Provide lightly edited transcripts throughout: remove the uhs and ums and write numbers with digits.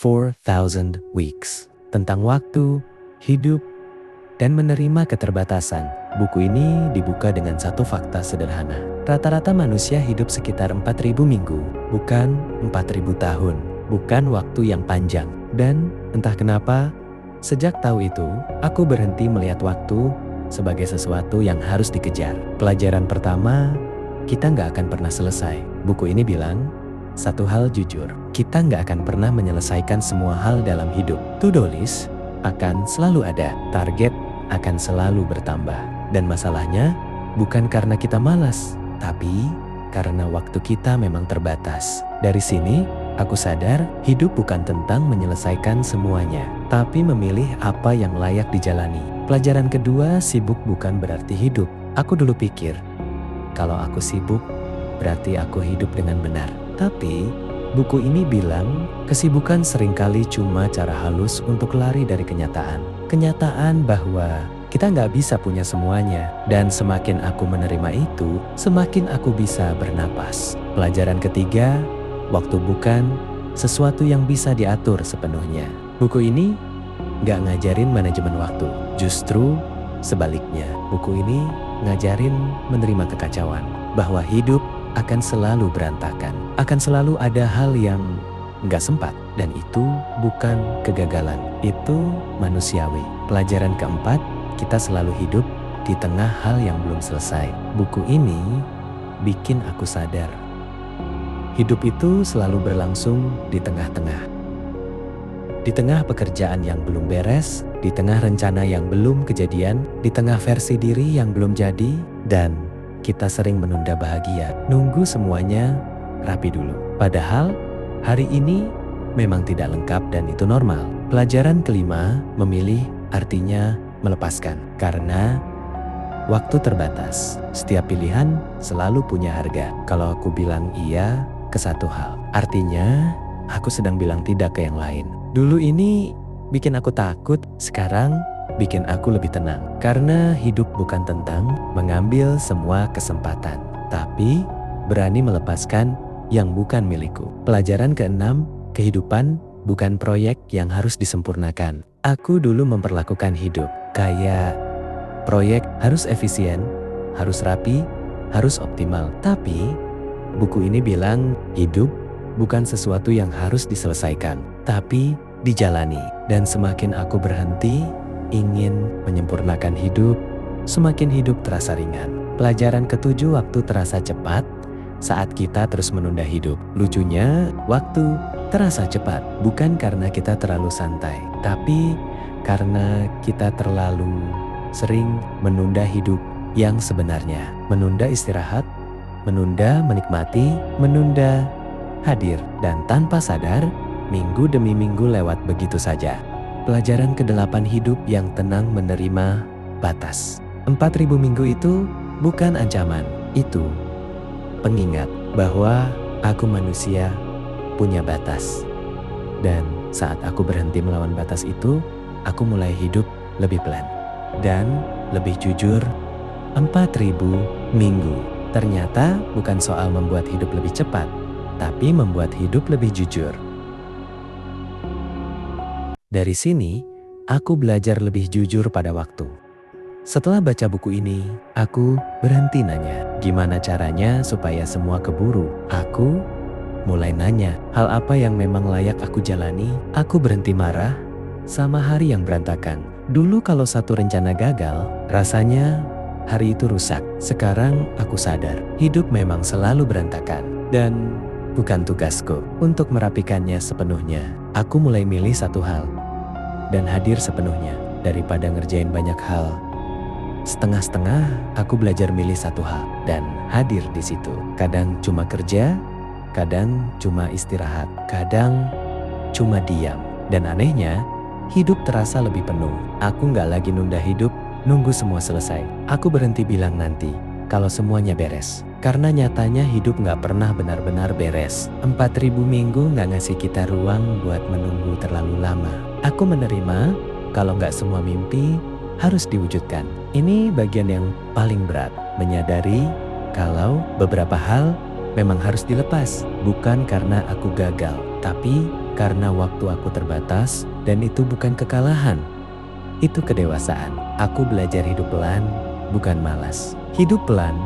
4,000 Weeks. Tentang waktu, hidup, dan menerima keterbatasan. Buku ini dibuka dengan satu fakta sederhana. Rata-rata manusia hidup sekitar 4.000 minggu, bukan 4.000 tahun, bukan waktu yang panjang. Dan entah kenapa, sejak tahu itu, aku berhenti melihat waktu sebagai sesuatu yang harus dikejar. Pelajaran pertama, kita nggak akan pernah selesai. Buku ini bilang, satu hal jujur, kita nggak akan pernah menyelesaikan semua hal dalam hidup. To-do list akan selalu ada, target akan selalu bertambah. Dan masalahnya bukan karena kita malas, tapi karena waktu kita memang terbatas. Dari sini, aku sadar hidup bukan tentang menyelesaikan semuanya, tapi memilih apa yang layak dijalani. Pelajaran kedua, sibuk bukan berarti hidup. Aku dulu pikir, kalau aku sibuk, berarti aku hidup dengan benar. Tapi, buku ini bilang, kesibukan seringkali cuma cara halus untuk lari dari kenyataan. Kenyataan bahwa kita nggak bisa punya semuanya. Dan semakin aku menerima itu, semakin aku bisa bernapas. Pelajaran ketiga, waktu bukan sesuatu yang bisa diatur sepenuhnya. Buku ini nggak ngajarin manajemen waktu. Justru sebaliknya, buku ini ngajarin menerima kekacauan. Bahwa hidup akan selalu berantakan. Akan selalu ada hal yang nggak sempat. Dan itu bukan kegagalan. Itu manusiawi. Pelajaran keempat, kita selalu hidup di tengah hal yang belum selesai. Buku ini bikin aku sadar. Hidup itu selalu berlangsung di tengah-tengah. Di tengah pekerjaan yang belum beres, di tengah rencana yang belum kejadian, di tengah versi diri yang belum jadi, dan kita sering menunda bahagia, nunggu semuanya rapi dulu. Padahal hari ini memang tidak lengkap dan itu normal. Pelajaran kelima, memilih artinya melepaskan. Karena waktu terbatas, setiap pilihan selalu punya harga. Kalau aku bilang iya ke satu hal, artinya aku sedang bilang tidak ke yang lain. Dulu ini bikin aku takut, sekarang bikin aku lebih tenang. Karena hidup bukan tentang mengambil semua kesempatan, tapi berani melepaskan yang bukan milikku. Pelajaran keenam, kehidupan bukan proyek yang harus disempurnakan. Aku dulu memperlakukan hidup kayak proyek, harus efisien, harus rapi, harus optimal. Tapi buku ini bilang hidup bukan sesuatu yang harus diselesaikan, tapi dijalani. Dan semakin aku berhenti ingin menyempurnakan hidup, semakin hidup terasa ringan. Pelajaran ketujuh, waktu terasa cepat saat kita terus menunda hidup. Lucunya, waktu terasa cepat bukan karena kita terlalu santai, tapi karena kita terlalu sering menunda hidup yang sebenarnya. Menunda istirahat, menunda menikmati, menunda hadir. Dan tanpa sadar, minggu demi minggu lewat begitu saja. Pelajaran ke-8, hidup yang tenang menerima batas. 4.000 minggu itu bukan ancaman, itu pengingat bahwa aku manusia punya batas. Dan saat aku berhenti melawan batas itu, aku mulai hidup lebih pelan dan lebih jujur. 4.000 minggu ternyata bukan soal membuat hidup lebih cepat, tapi membuat hidup lebih jujur. Dari sini, aku belajar lebih jujur pada waktu. Setelah baca buku ini, aku berhenti nanya, gimana caranya supaya semua keburu? Aku mulai nanya, hal apa yang memang layak aku jalani? Aku berhenti marah sama hari yang berantakan. Dulu kalau satu rencana gagal, rasanya hari itu rusak. Sekarang aku sadar, hidup memang selalu berantakan. Dan bukan tugasku untuk merapikannya sepenuhnya. Aku mulai milih satu hal dan hadir sepenuhnya. Daripada ngerjain banyak hal setengah-setengah, aku belajar milih satu hal dan hadir di situ. Kadang cuma kerja, kadang cuma istirahat, kadang cuma diam. Dan anehnya, hidup terasa lebih penuh. Aku nggak lagi nunda hidup, nunggu semua selesai. Aku berhenti bilang nanti, kalau semuanya beres. Karena nyatanya hidup nggak pernah benar-benar beres. 4.000 minggu nggak ngasih kita ruang buat menunggu terlalu lama. Aku menerima kalau nggak semua mimpi harus diwujudkan. Ini bagian yang paling berat. Menyadari kalau beberapa hal memang harus dilepas. Bukan karena aku gagal, tapi karena waktu aku terbatas dan itu bukan kekalahan. Itu kedewasaan. Aku belajar hidup pelan, bukan malas. Hidup pelan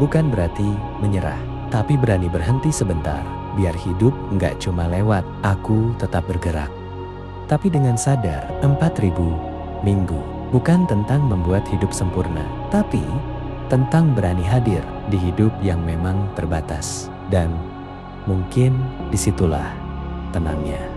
bukan berarti menyerah, tapi berani berhenti sebentar. Biar hidup nggak cuma lewat, aku tetap bergerak. Tapi dengan sadar, 4000 minggu bukan tentang membuat hidup sempurna, tapi tentang berani hadir di hidup yang memang terbatas. Dan mungkin disitulah tenangnya.